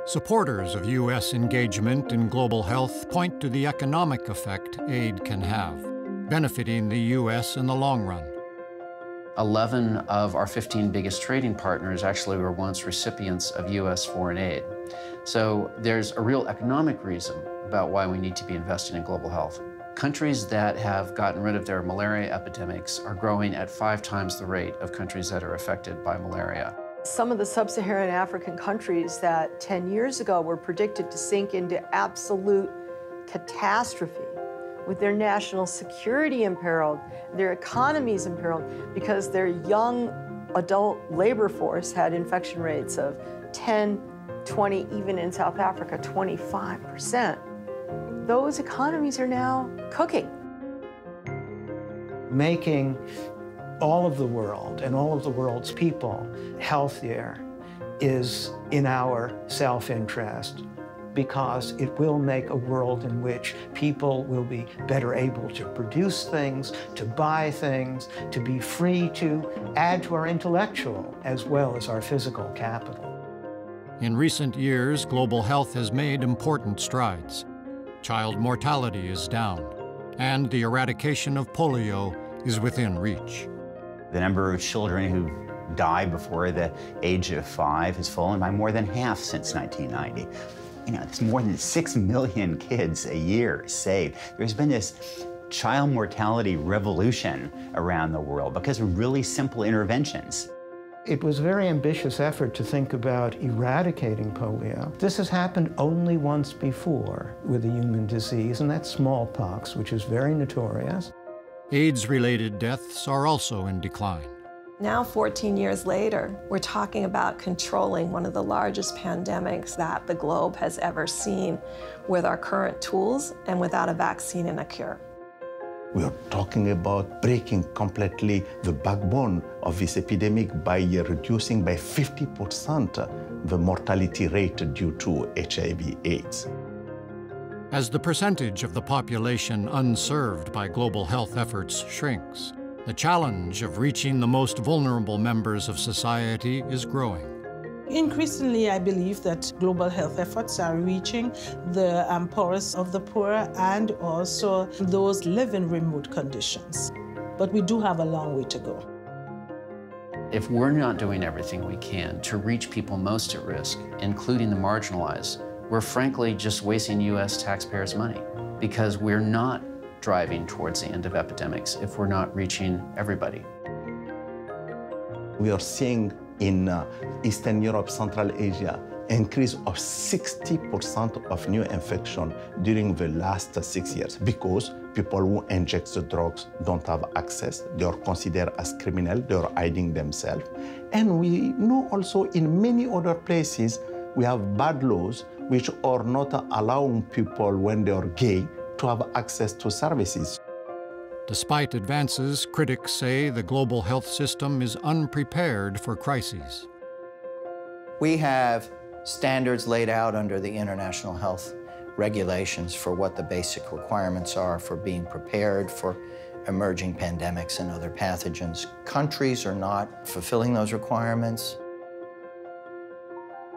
Supporters of U.S. engagement in global health point to the economic effect aid can have, benefiting the U.S. in the long run. 11 of our 15 biggest trading partners actually were once recipients of U.S. foreign aid. So there's a real economic reason about why we need to be investing in global health. Countries that have gotten rid of their malaria epidemics are growing at 5 times the rate of countries that are affected by malaria. Some of the sub-Saharan African countries that 10 years ago were predicted to sink into absolute catastrophe, with their national security imperiled, their economies imperiled, because their young adult labor force had infection rates of 10, 20, even in South Africa, 25%. Those economies are now cooking. Making all of the world and all of the world's people healthier is in our self-interest, because it will make a world in which people will be better able to produce things, to buy things, to be free to add to our intellectual as well as our physical capital. In recent years, global health has made important strides. Child mortality is down, and the eradication of polio is within reach. The number of children who die before the age of 5 has fallen by more than half since 1990. You know, it's more than 6 million kids a year saved. There's been this child mortality revolution around the world because of really simple interventions. It was a very ambitious effort to think about eradicating polio. This has happened only once before with a human disease, and that's smallpox, which is very notorious. AIDS-related deaths are also in decline. Now, 14 years later, we're talking about controlling one of the largest pandemics that the globe has ever seen with our current tools and without a vaccine and a cure. We are talking about breaking completely the backbone of this epidemic by reducing by 50% the mortality rate due to HIV/AIDS. As the percentage of the population unserved by global health efforts shrinks, the challenge of reaching the most vulnerable members of society is growing. Increasingly, I believe that global health efforts are reaching the poorest of the poor and also those living in remote conditions. But we do have a long way to go. If we're not doing everything we can to reach people most at risk, including the marginalized, we're frankly just wasting U.S. taxpayers' money, because we're not driving towards the end of epidemics if we're not reaching everybody. We are seeing in Eastern Europe, Central Asia, increase of 60% of new infection during the last 6 years, because people who inject the drugs don't have access. They are considered as criminal. They are hiding themselves. And we know also in many other places, we have bad laws which are not allowing people when they are gay to have access to services. Despite advances, critics say the global health system is unprepared for crises. We have standards laid out under the international health regulations for what the basic requirements are for being prepared for emerging pandemics and other pathogens. Countries are not fulfilling those requirements.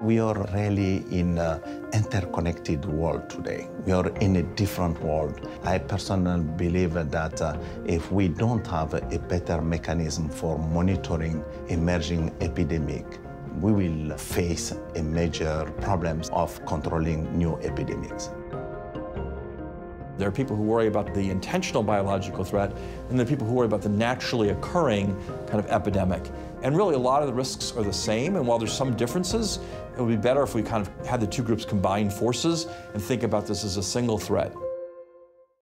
We are really in an interconnected world today. We are in a different world. I personally believe that if we don't have a better mechanism for monitoring emerging epidemic, we will face a major problems of controlling new epidemics. There are people who worry about the intentional biological threat, and there are people who worry about the naturally occurring kind of epidemic. And really, a lot of the risks are the same, and while there's some differences, it would be better if we kind of had the two groups combine forces and think about this as a single threat.